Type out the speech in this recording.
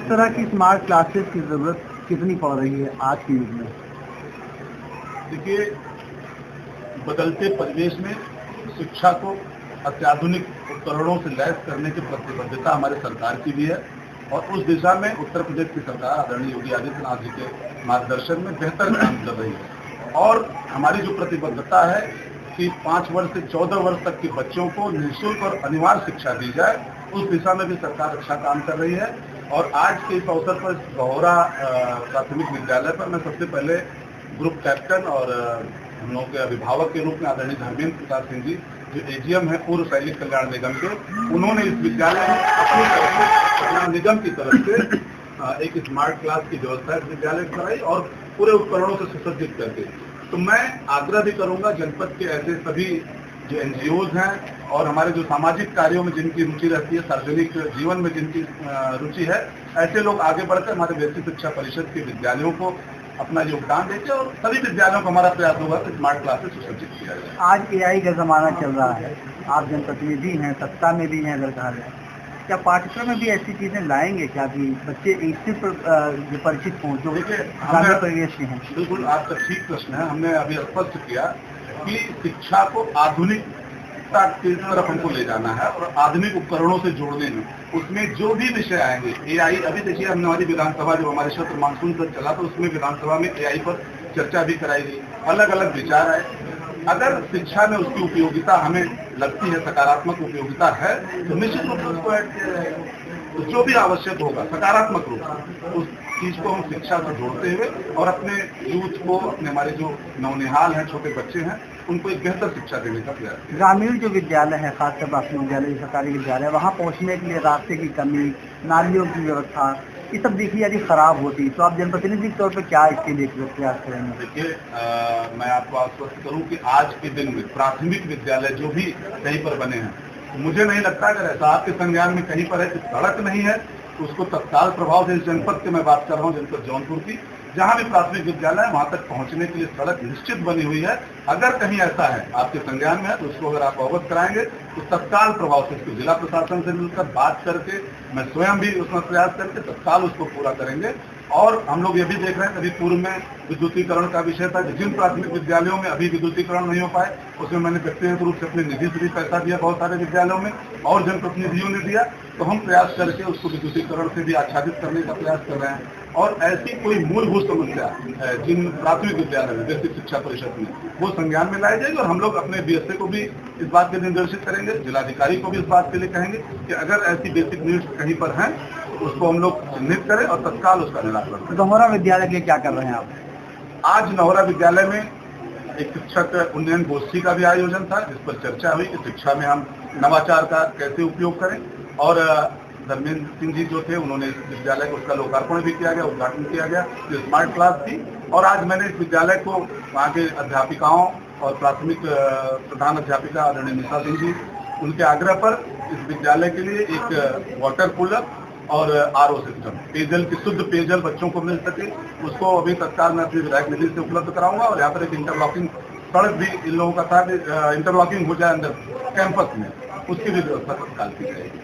इस तरह की स्मार्ट क्लासेस की ज़रूरत कितनी पड़ रही है आज के युग में? देखिए, बदलते परिवेश में शिक्षा को अत्याधुनिक उपकरणों से लैस करने की प्रतिबद्धता हमारे सरकार की भी है और उस दिशा में उत्तर प्रदेश की सरकार आदरणीय योगी आदित्यनाथ जी के मार्गदर्शन में बेहतर काम कर रही है। और हमारी जो प्रतिबद्धता है कि 5 वर्ष से 14 वर्ष तक के बच्चों को निःशुल्क और अनिवार्य शिक्षा दी जाए, उस दिशा में भी सरकार अच्छा काम कर रही है। और आज के इस अवसर पर गौरा प्राथमिक विद्यालय पर मैं सबसे पहले ग्रुप कैप्टन और हम लोगों के अभिभावक के रूप में आदरणीय धर्मेंद्र प्रताप सिंह जी, जो एजीएम है पूर्व सैनिक कल्याण निगम के, उन्होंने इस विद्यालय में अपनी तरफ से कल्याण निगम की तरफ से एक स्मार्ट क्लास की व्यवस्था इस विद्यालय में कराई और पूरे उपकरणों से सुसज्जित करके। तो मैं आग्रह भी करूंगा जनपद के ऐसे सभी जो एनजीओज हैं और हमारे जो सामाजिक कार्यों में जिनकी रुचि रहती है, सार्वजनिक जीवन में जिनकी रुचि है, ऐसे लोग आगे बढ़कर हमारे बेसिक शिक्षा परिषद के विद्यालयों को अपना योगदान देते और सभी विद्यालयों को हमारा प्रयास होगा कि स्मार्ट क्लासेस सुसज्जित किया जाए। आज एआई का ज़माना चल रहा है, आप जनप्रतिनिधि हैं, सत्ता में भी हैं अगर कहा जाए, क्या पाठ्यक्रम में भी ऐसी चीज़ें लाएंगे क्या कि बच्चे इससे परिचित हों जो ग्रामीण परिवेश के हैं? बिल्कुल, आपका ठीक प्रश्न है। हमने अभी स्पष्ट किया कि शिक्षा को आधुनिकता की तरफ हमको ले जाना है और आधुनिक उपकरणों से जोड़ने में उसमें जो भी विषय आएंगे, एआई, अभी देखिए हमने हमारी विधानसभा जो हमारे सत्र मानसून तक चला तो उसमें विधानसभा में एआई पर चर्चा भी कराई गई, अलग अलग विचार आए। अगर शिक्षा में उसकी उपयोगिता हमें लगती है, सकारात्मक उपयोगिता है, तो निश्चित रूप से उसको ऐड किया जाएगा। तो जो भी आवश्यक होगा सकारात्मक रूप से उस चीज को हम शिक्षा से जोड़ते हुए और अपने यूथ को, अपने हमारे जो नौनिहाल हैं, छोटे बच्चे हैं, उनको एक बेहतर शिक्षा देने का प्रयास किया। ग्रामीण जो विद्यालय है, खासकर प्राथमिक विद्यालय, सरकारी विद्यालय, वहाँ पहुँचने के लिए रास्ते की कमी, नालियों की व्यवस्था, ये सब देखिए यदि खराब होती तो आप जनप्रतिनिधि के तौर पर क्या इसके लिए प्रयास करेंगे? देखिए, मैं आपको आश्वस्त करूं कि आज के दिन में प्राथमिक विद्यालय जो भी कहीं पर बने हैं, मुझे नहीं लगता अगर ऐसा आपके संज्ञान में कहीं पर है कि सड़क नहीं है तो उसको तत्काल प्रभाव से, इस जनपद की मैं बात कर रहा हूँ, जनपद जौनपुर की, जहाँ भी प्राथमिक विद्यालय है वहाँ तक पहुँचने के लिए सड़क निश्चित बनी हुई है। अगर कहीं ऐसा है आपके संज्ञान में है तो उसको अगर आप अवगत कराएंगे तो तत्काल प्रभाव से इसको जिला प्रशासन से मिलकर बात करके, मैं स्वयं भी उसमें प्रयास करके तत्काल उसको पूरा करेंगे। और हम लोग ये भी देख रहे हैं, अभी पूर्व में विद्युतीकरण का विषय था, जिन प्राथमिक विद्यालयों में अभी विद्युतीकरण नहीं हो पाए उसमें मैंने व्यक्तिगत रूप से अपने निधि से भी पैसा दिया बहुत सारे विद्यालयों में और जनप्रतिनिधियों ने दिया, तो हम प्रयास करके उसको विद्युतीकरण से भी आच्छादित करने का प्रयास कर रहे हैं। और ऐसी कोई मूलभूत समस्या जिन प्राथमिक विद्यालय में बेसिक शिक्षा परिषद में वो संज्ञान में लाई जाएगी और हम लोग अपने बीएसए को भी इस बात के निर्देशित करेंगे, जिलाधिकारी को भी इस बात के लिए कहेंगे कि अगर ऐसी बेसिक नीड्स कहीं पर हैं तो उसको हम लोग चिन्हित करें और तत्काल उसका निराकरण। नौहरा विद्यालय के क्या कर रहे हैं आप? आज नौहरा विद्यालय में एक शिक्षक उन्नयन गोष्ठी का भी आयोजन था जिस पर चर्चा हुई कि शिक्षा में हम नवाचार का कैसे उपयोग करें। और धर्मेंद्र सिंह जी जो थे उन्होंने इस विद्यालय को, उसका लोकार्पण भी किया गया, उद्घाटन किया गया, जो स्मार्ट क्लास थी। और आज मैंने इस विद्यालय को वहाँ के अध्यापिकाओं और प्राथमिक प्रधान अध्यापिका आदरणीय निशा सिंह जी, उनके आग्रह पर इस विद्यालय के लिए एक वाटर कूलर और आरओ सिस्टम, पेयजल की शुद्ध पेयजल बच्चों को मिल सके, उसको अभी तत्काल मैं अपनी विधायक निधि से उपलब्ध कराऊंगा। और यहाँ पर एक इंटरलॉकिंग सड़क भी इन लोगों का था कि इंटरलॉकिंग हो जाए अंदर कैंपस में, उसकी भी व्यवस्था तत्काल की जाएगी।